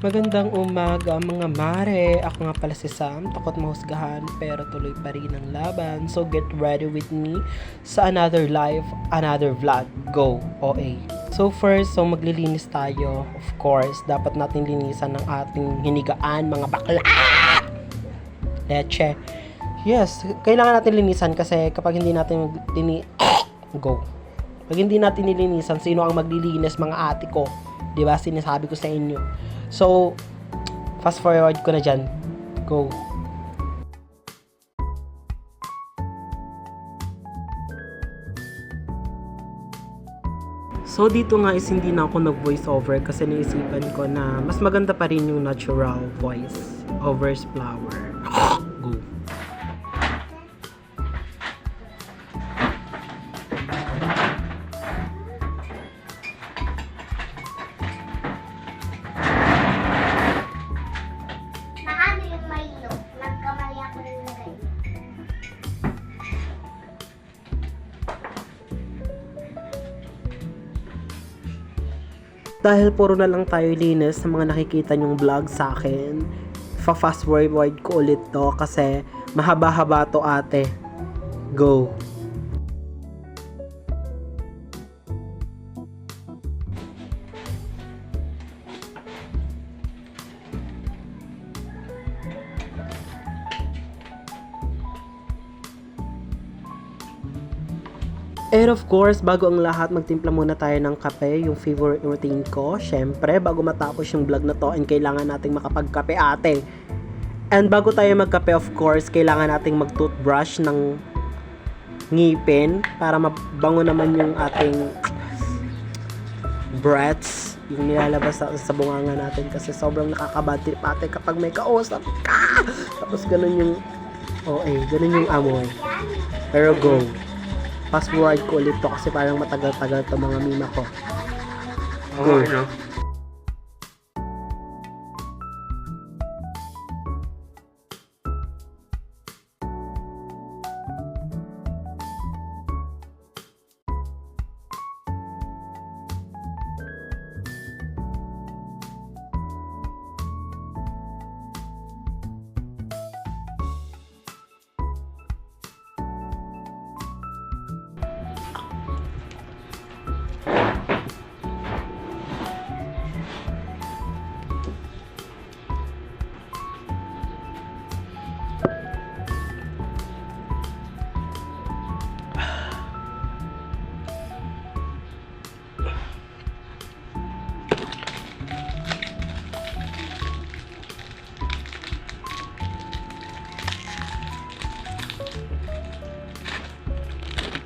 Magandang umaga mga mare. Ako nga pala si Sam, takot mahusgahan pero tuloy pa rin ang laban. So get ready with me sa another live, another vlog. Go, OA. So first, maglilinis tayo. Of course, dapat natin linisan ng ating hinigaan mga bakla. Leche. Yes, kailangan natin linisan kasi kapag hindi natin Go. Pag hindi natin nilinisan, sino ang maglilinis mga ate ko? 'Di ba? Sinasabi ko sa inyo. So, fast forward ko na dyan. Go. So, dito nga is hindi na ako nag-voice over kasi naisipan ko na mas maganda pa rin yung natural voice over flower. Go. Dahil puro na lang tayo linis sa mga nakikita nyong vlog sa akin, fast forward ko ulit to kasi mahaba-haba to ate. Go! And of course, bago ang lahat, magtimpla muna tayo ng kape, yung favorite routine ko. Syempre, bago matapos yung vlog na to, and kailangan nating makapagkape ate. And bago tayo magkape, of course, kailangan nating mag-toothbrush ng ngipin para mabango naman yung ating breaths, yung nilalabas sa bunganga natin kasi sobrang nakakabad trip ate kapag may kausap ka. Tapos ganun yung ganun yung amoy. Pero go. Fast forward ko ulit to kasi parang matagal-tagal to mga mima ko. Go.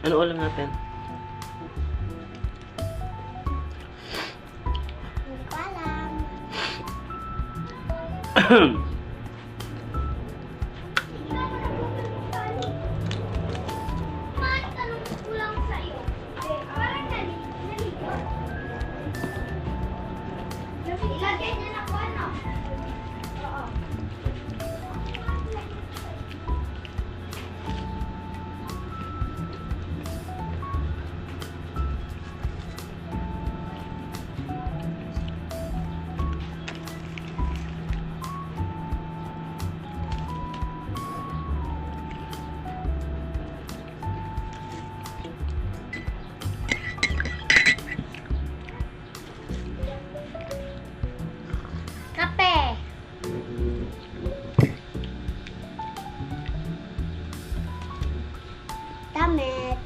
Ano ulam natin? Hindi ko alam. Ilagay niya na po ano? Oo. Kape. Damit.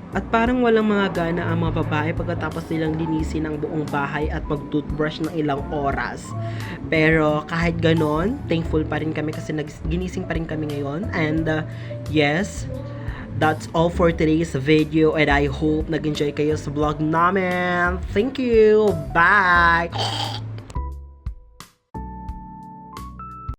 At parang walang mga gana ang mga babae pagkatapos nilang linisin ang buong bahay at mag-toothbrush ng ilang oras. Pero kahit ganon, thankful pa rin kami kasi ginising pa rin kami ngayon. And yes, that's all for today's video and I hope nag-enjoy kayo sa vlog namin. Thank you! Bye!